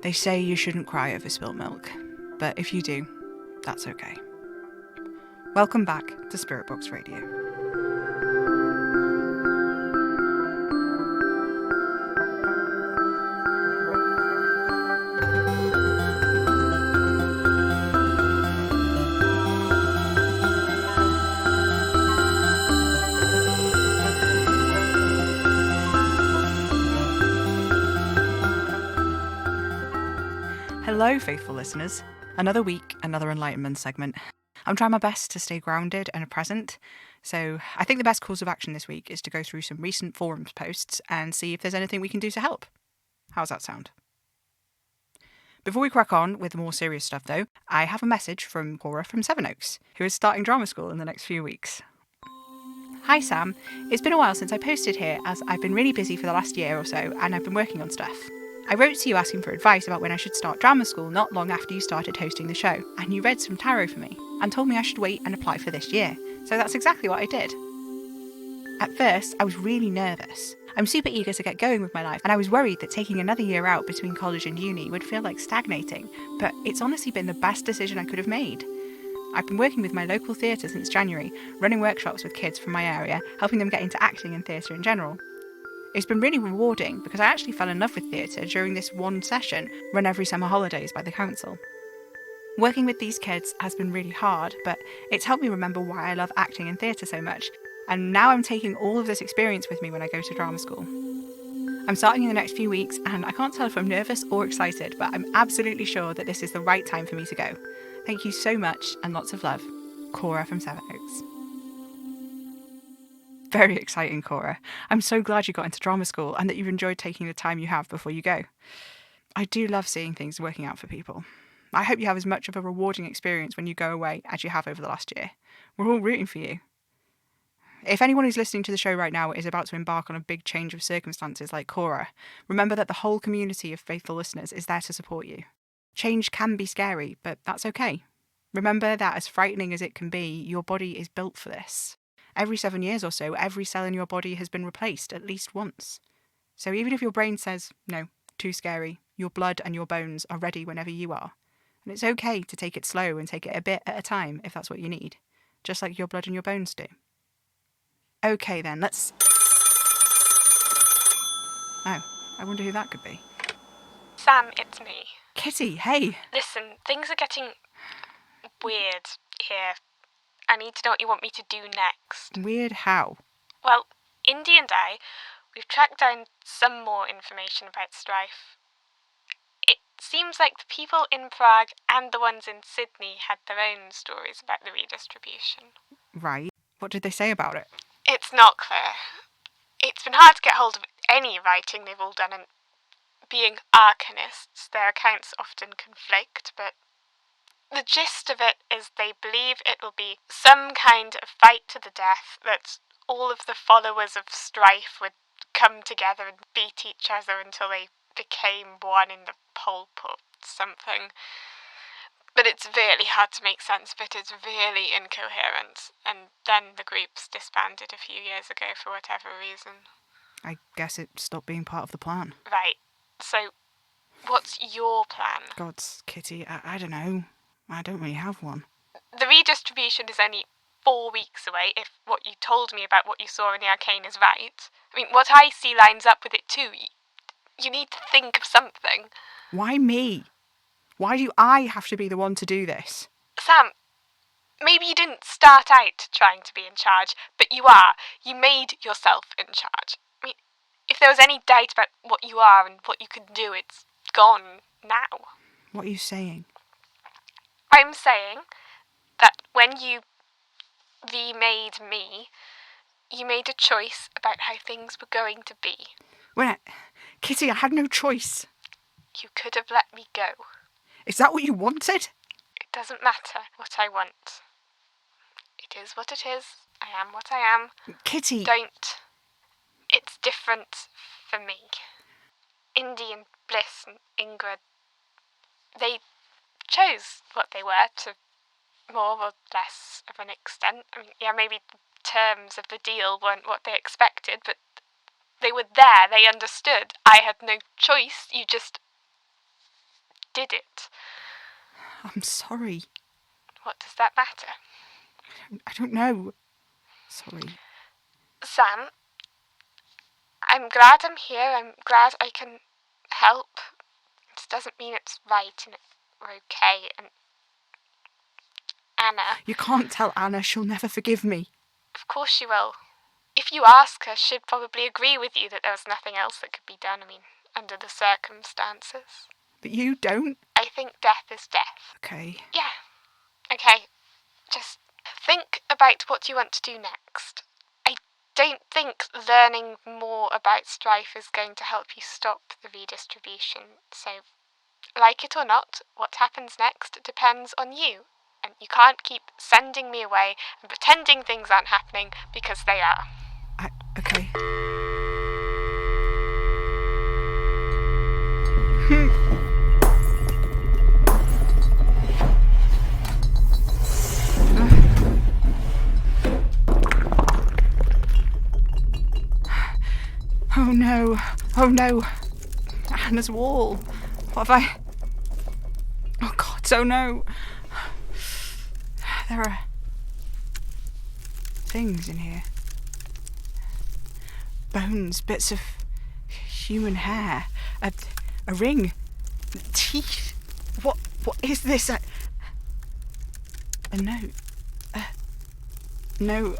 They say you shouldn't cry over spilt milk, but if you do, that's okay. Welcome back to Spirit Box Radio. Hello, faithful listeners. Another week, another enlightenment segment. I'm trying my best to stay grounded and present, so I think the best course of action this week is to go through some recent forums posts and see if there's anything we can do to help. How's that sound? Before we crack on with the more serious stuff, though, I have a message from Cora from Sevenoaks, who is starting drama school in the next few weeks. Hi Sam, it's been a while since I posted here as I've been really busy for the last year or so and I've been working on stuff. I wrote to you asking for advice about when I should start drama school not long after you started hosting the show, and you read some tarot for me and told me I should wait and apply for this year, so that's exactly what I did. At first, I was really nervous. I'm super eager to get going with my life, and I was worried that taking another year out between college and uni would feel like stagnating, but it's honestly been the best decision I could have made. I've been working with my local theatre since January, running workshops with kids from my area, helping them get into acting and theatre in general. It's been really rewarding because I actually fell in love with theatre during this one session run every summer holidays by the council. Working with these kids has been really hard, but it's helped me remember why I love acting and theatre so much, and now I'm taking all of this experience with me when I go to drama school. I'm starting in the next few weeks, and I can't tell if I'm nervous or excited, but I'm absolutely sure that this is the right time for me to go. Thank you so much, and lots of love. Cora from Sevenoaks. Very exciting, Cora. I'm so glad you got into drama school and that you've enjoyed taking the time you have before you go. I do love seeing things working out for people. I hope you have as much of a rewarding experience when you go away as you have over the last year. We're all rooting for you. If anyone who's listening to the show right now is about to embark on a big change of circumstances like Cora, remember that the whole community of faithful listeners is there to support you. Change can be scary, but that's okay. Remember that as frightening as it can be, your body is built for this. Every 7 years or so, every cell in your body has been replaced at least once. So even if your brain says, no, too scary, your blood and your bones are ready whenever you are. And it's okay to take it slow and take it a bit at a time if that's what you need, just like your blood and your bones do. Okay then, let's... Oh, I wonder who that could be. Sam, it's me. Kitty, hey! Listen, things are getting weird here. I need to know what you want me to do next. Weird how? Well, Indy and I, we've tracked down some more information about strife. It seems like the people in Prague and the ones in Sydney had their own stories about the redistribution. Right. What did they say about it? It's not clear. It's been hard to get hold of any writing they've all done, and being arcanists, their accounts often conflict, but the gist of it is they believe it will be some kind of fight to the death, that all of the followers of strife would come together and beat each other until they became one in the pulp or something. But it's really hard to make sense of it. It's really incoherent. And then the groups disbanded a few years ago for whatever reason. I guess it stopped being part of the plan. Right. So, what's your plan? Gods, Kitty, I don't know. I don't really have one. The redistribution is only 4 weeks away, if what you told me about what you saw in the arcane is right. I mean, what I see lines up with it too. You need to think of something. Why me? Why do I have to be the one to do this? Sam, maybe you didn't start out trying to be in charge, but you are. You made yourself in charge. I mean, if there was any doubt about what you are and what you could do, it's gone now. What are you saying? I'm saying that when you remade me, you made a choice about how things were going to be. Kitty, I had no choice. You could have let me go. Is that what you wanted? It doesn't matter what I want. It is what it is. I am what I am. Kitty! Don't. It's different for me. Indy and Bliss and Ingrid, they chose what they were to more or less of an extent. I mean, yeah, maybe the terms of the deal weren't what they expected, but they were there, they understood. I had no choice, you just did it. I'm sorry. What does that matter? I don't know. Sorry. Sam, I'm glad I'm here. I'm glad I can help. It doesn't mean it's right and we're okay. And Anna... You can't tell Anna. She'll never forgive me. Of course she will. If you ask her, she'd probably agree with you that there was nothing else that could be done. I mean, under the circumstances. But you don't? I think death is death. Okay. Yeah. Okay. Just think about what you want to do next. I don't think learning more about strife is going to help you stop the redistribution. So, like it or not, what happens next depends on you. And you can't keep sending me away and pretending things aren't happening, because they are. Okay. Oh no. Oh no. Anna's wall. What have I... Oh God, oh no. There are things in here. Bones, bits of human hair, a ring, teeth. What is this? A note. No,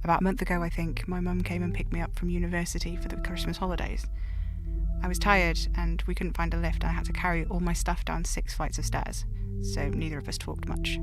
About a month ago, I think, my mum came and picked me up from university for the Christmas holidays. I was tired and we couldn't find a lift, and I had to carry all my stuff down 6 flights of stairs, so neither of us talked much.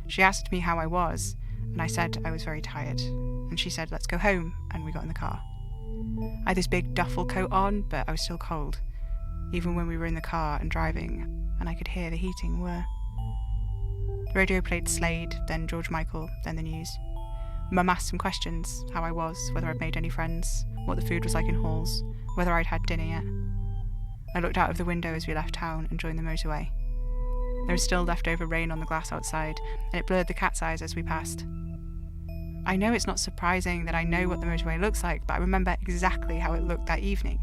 She asked me how I was, and I said I was very tired, and she said, let's go home, and we got in the car. I had this big duffel coat on, but I was still cold, even when we were in the car and driving, and I could hear the heating whir. The radio played Slade, then George Michael, then the news. Mum asked some questions, how I was, whether I'd made any friends, what the food was like in halls, whether I'd had dinner yet. I looked out of the window as we left town and joined the motorway. There was still leftover rain on the glass outside, and it blurred the cat's eyes as we passed. I know it's not surprising that I know what the motorway looks like, but I remember exactly how it looked that evening.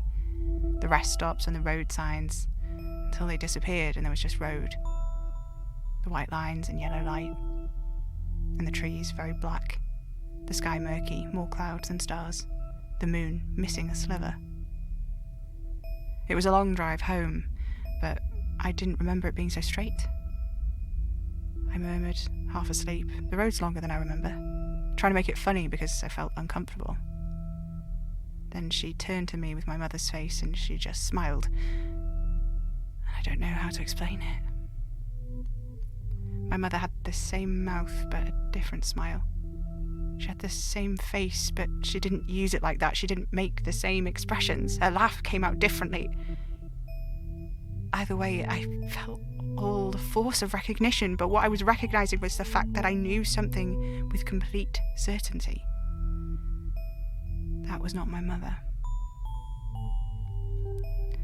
The rest stops and the road signs, until they disappeared and there was just road. The white lines and yellow light, and the trees very black. The sky murky, more clouds than stars. The moon missing a sliver. It was a long drive home, but I didn't remember it being so straight. I murmured, half asleep, the road's longer than I remember, trying to make it funny because I felt uncomfortable. Then she turned to me with my mother's face and she just smiled. I don't know how to explain it. My mother had the same mouth but a different smile. She had the same face, but she didn't use it like that. She didn't make the same expressions. Her laugh came out differently. Either way, I felt all the force of recognition, but what I was recognizing was the fact that I knew something with complete certainty. That was not my mother.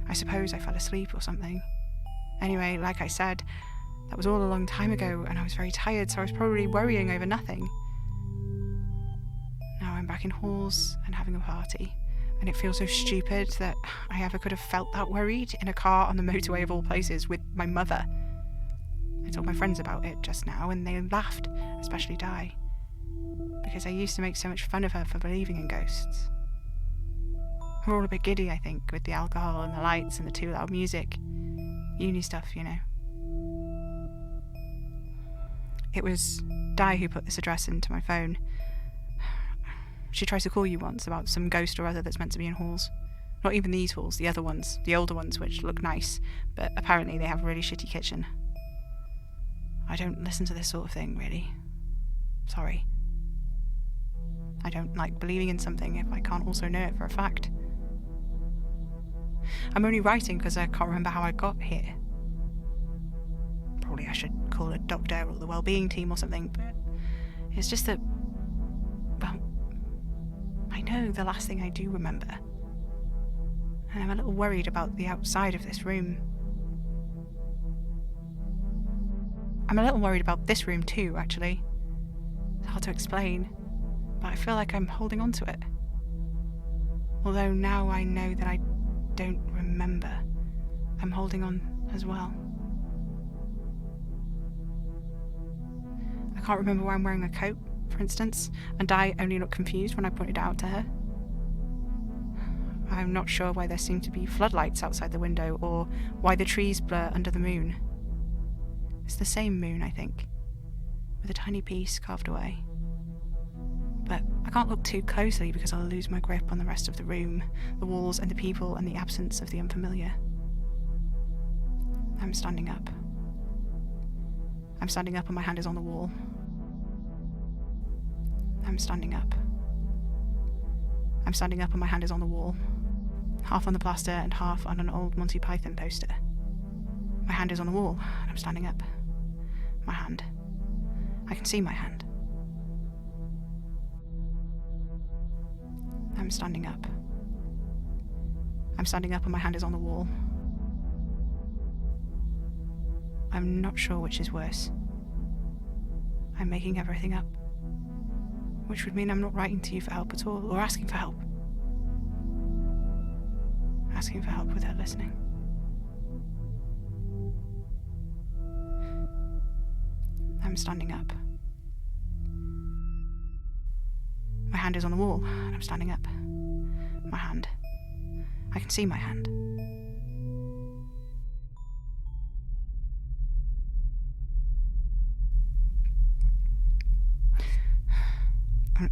I suppose I fell asleep or something. Anyway, like I said, that was all a long time ago, and I was very tired, so I was probably worrying over nothing. Now I'm back in halls and having a party, and it feels so stupid that I ever could have felt that worried in a car on the motorway of all places with my mother. I told my friends about it just now and they laughed, especially Di, because I used to make so much fun of her for believing in ghosts. We're all a bit giddy, I think, with the alcohol and the lights and the too loud music. Uni stuff, you know. It was Di who put this address into my phone. She tries to call you once about some ghost or other that's meant to be in halls. Not even these halls, the other ones, the older ones, which look nice, but apparently they have a really shitty kitchen. I don't listen to this sort of thing, really. Sorry. I don't like believing in something if I can't also know it for a fact. I'm only writing because I can't remember how I got here. Probably I should call a doctor or the well-being team or something, but it's just that, well, I know the last thing I do remember. And I'm a little worried about the outside of this room. I'm a little worried about this room too, actually. It's hard to explain. but I feel like I'm holding on to it. Although now I know that I don't remember, I'm holding on as well. I can't remember why I'm wearing a coat, for instance, and I only looked confused when I pointed it out to her. I'm not sure why there seem to be floodlights outside the window, or why the trees blur under the moon. It's the same moon, I think, with a tiny piece carved away. But I can't look too closely because I'll lose my grip on the rest of the room, the walls and the people and the absence of the unfamiliar. I'm standing up. I'm standing up and my hand is on the wall. I'm standing up. I'm standing up and my hand is on the wall. Half on the plaster and half on an old Monty Python poster. My hand is on the wall and I'm standing up. My hand. I can see my hand. I'm standing up. I'm standing up and my hand is on the wall. I'm not sure which is worse. I'm making everything up. Which would mean I'm not writing to you for help at all, or asking for help. Asking for help without listening. I'm standing up. My hand is on the wall, and I'm standing up. My hand. I can see my hand.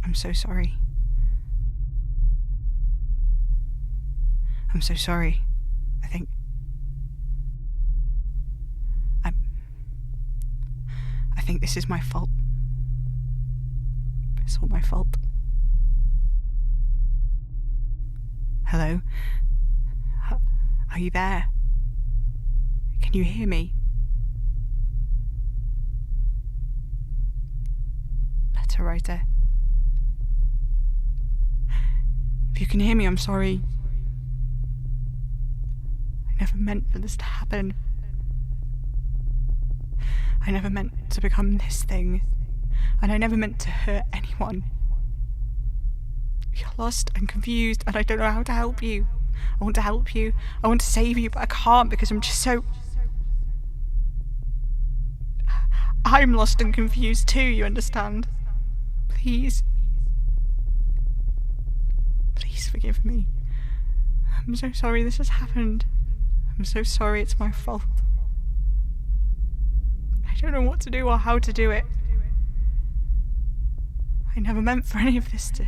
I'm so sorry. I'm so sorry. I think this is my fault. It's all my fault. Hello? Are you there? Can you hear me? Letter writer. If you can hear me, I'm sorry. I never meant for this to happen. I never meant to become this thing, and I never meant to hurt anyone. You're lost and confused, and I don't know how to help you. I want to help you. I want to save you, but I can't because I'm just so... I'm lost and confused too, you understand? Please. Please forgive me. I'm so sorry this has happened. I'm so sorry it's my fault. I don't know what to do or how to do it. I never meant for any of this to...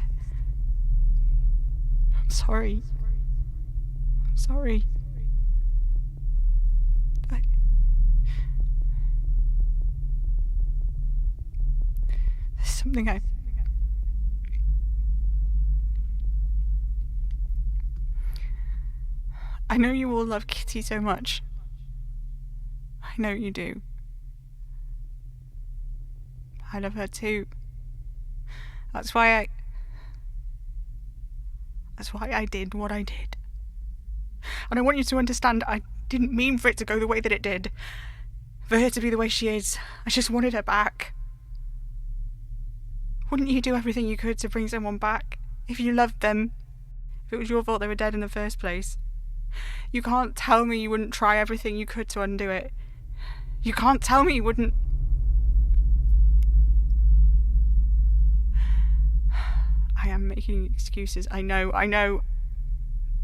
I'm sorry. I'm sorry. There's something I know you all love Kitty so much. I know you do. I love her too. That's why I did what I did. And I want you to understand I didn't mean for it to go the way that it did. For her to be the way she is. I just wanted her back. Wouldn't you do everything you could to bring someone back? If you loved them? If it was your fault they were dead in the first place? You can't tell me you wouldn't try everything you could to undo it. You can't tell me you wouldn't... I am making excuses. I know.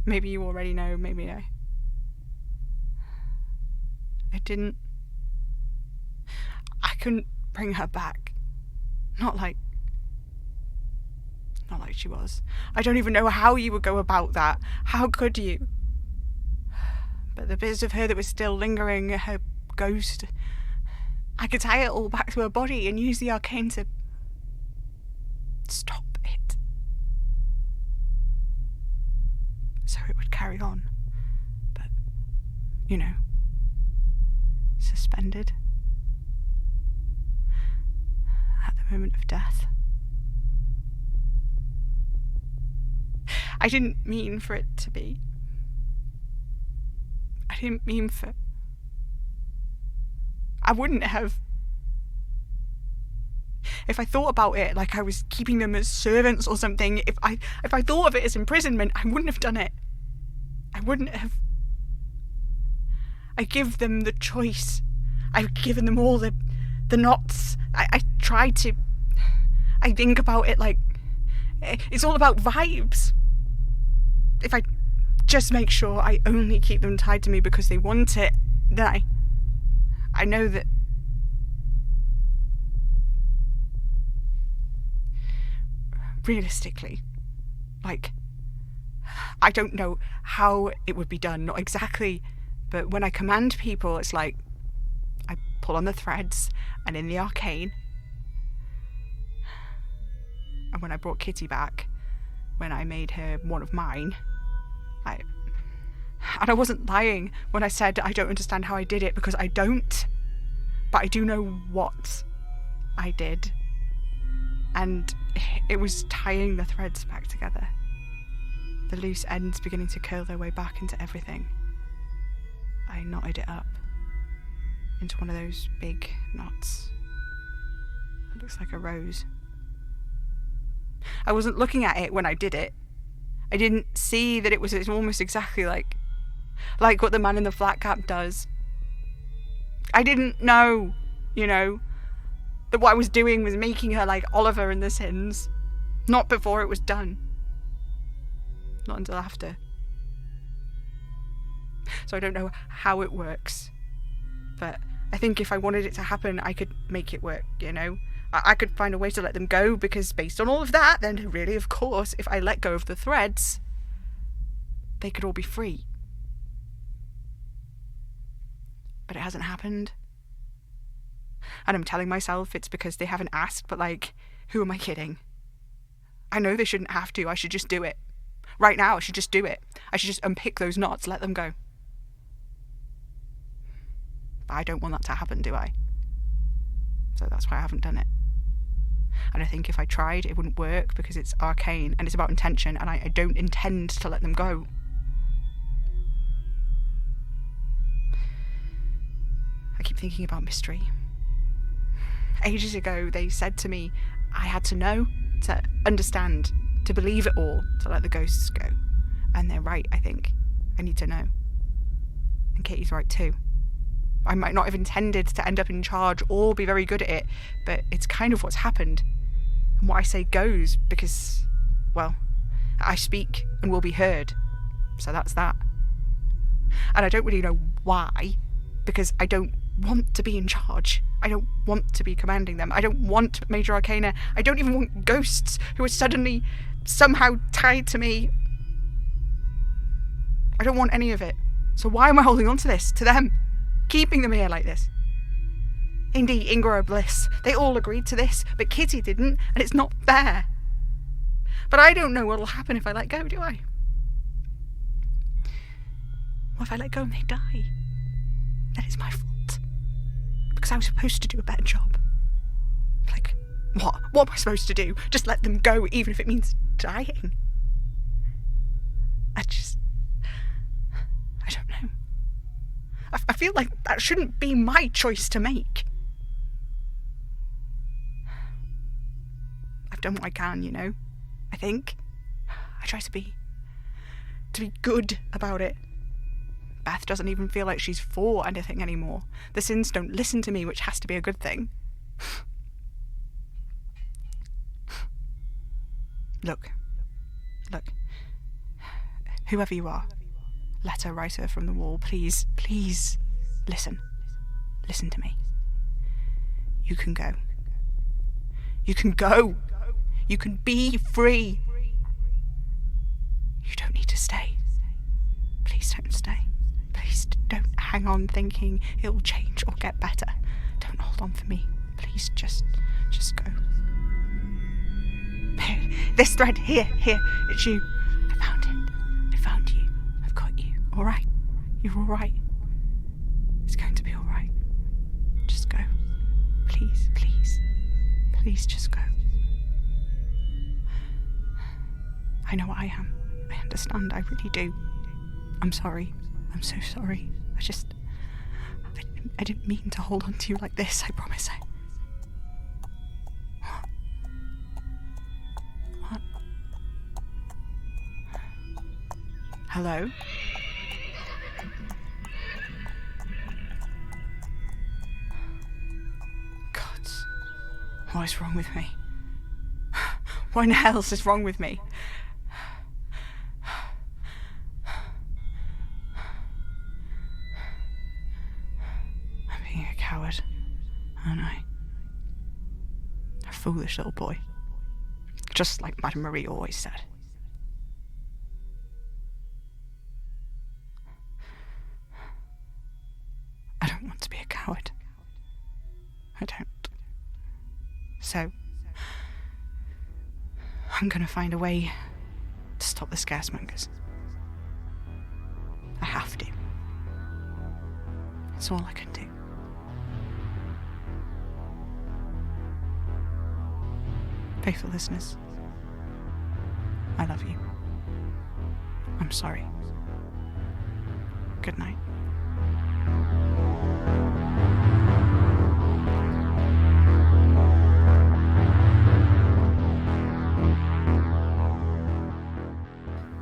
Maybe you already know, maybe I didn't. I couldn't bring her back. Not like she was. I don't even know how you would go about that. How could you? But the bits of her that was still lingering, her ghost, I could tie it all back to her body and use the arcane to stop it. So it would carry on. But, you know, suspended at the moment of death. I didn't mean for it to be. I didn't mean for... I wouldn't have. if I thought about it like I was keeping them as servants or something, if I thought of it as imprisonment, I wouldn't have done it. I wouldn't have. I give them the choice. I've given them all the knots. I try to. I think about it like it's all about vibes. If I just make sure I only keep them tied to me because they want it, then I know that realistically, like, I don't know how it would be done, not exactly, but when I command people, it's like I pull on the threads, and in the arcane, and when I brought Kitty back, when I made her one of mine, and I wasn't lying when I said I don't understand how I did it, because I don't, but I do know what I did, and it was tying the threads back together, the loose ends beginning to curl their way back into everything. I knotted it up into one of those big knots. It looks like a rose. I wasn't looking at it when I did it. I didn't see that it's almost exactly like what the man in the flat cap does. I didn't know, that what I was doing was making her like Oliver in The Sims. Not before it was done. Not until after. So I don't know how it works. But I think if I wanted it to happen, I could make it work, I could find a way to let them go, because based on all of that, then really, of course, if I let go of the threads, they could all be free. But it hasn't happened. And I'm telling myself it's because they haven't asked, but who am I kidding? I know they shouldn't have to. I should just do it. Right now, I should just do it. I should just unpick those knots, let them go. But I don't want that to happen, do I? So that's why I haven't done it. And I think if I tried, it wouldn't work, because it's arcane and it's about intention, and I don't intend to let them go. I keep thinking about mystery. Ages ago, they said to me I had to know, to understand, to believe it all, to let the ghosts go. And they're right, I think. I need to know. And Katie's right too. I might not have intended to end up in charge or be very good at it, but it's kind of what's happened. And what I say goes, because, well, I speak and will be heard. So that's that. And I don't really know why, because I don't want to be in charge. I don't want to be commanding them. I don't want Major Arcana. I don't even want ghosts who are suddenly somehow tied to me. I don't want any of it. So why am I holding on to this? To them? Keeping them here like this? Indy, Ingora, Bliss, they all agreed to this, but Kitty didn't, and it's not fair. But I don't know what'll happen if I let go, do I? What if I let go and they die? Then it's my fault. Because I was supposed to do a better job. What? What am I supposed to do? Just let them go, even if it means dying? I don't know. I feel like that shouldn't be my choice to make. I've done what I can, I think. I try to be good about it. Beth doesn't even feel like she's for anything anymore. The Sins don't listen to me, which has to be a good thing. Look. Whoever you are, letter writer from the wall, please listen. Listen to me. You can go. You can go. You can be free. You don't need to stay. Please don't stay. Please don't hang on thinking it'll change or get better. Don't hold on for me. Please just go. Hey, this thread, here, it's you. I found it. I found you. I've got you. All right. You're all right. It's going to be all right. Just go. Please just go. I know what I am. I understand. I really do. I'm sorry. I'm so sorry. I didn't mean to hold on to you like this. I promise. Hello? Gods, what is wrong with me? What in the hell is wrong with me? I'm being a coward, aren't I? A foolish little boy. Just like Madame Marie always said. I don't want to be a coward. I don't. So, I'm gonna find a way to stop the scaremongers. I have to. It's all I can do. Faithful listeners, I love you. I'm sorry. Good night.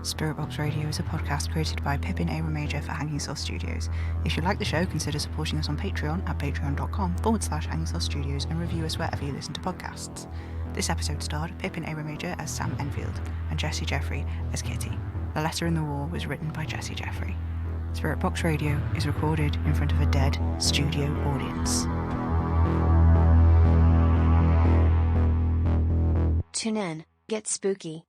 Spirit Box Radio is a podcast created by Pippin A. Remager for Hanging Sauce Studios. If you like the show, consider supporting us on Patreon at patreon.com/Hanging Sauce Studios and review us wherever you listen to podcasts. This episode starred Pippin A. Remager as Sam Enfield and Jessie Jeffrey as Kitty. The Letter in the War was written by Jessie Jeffrey. Spirit Box Radio is recorded in front of a dead studio audience. Tune in, get spooky.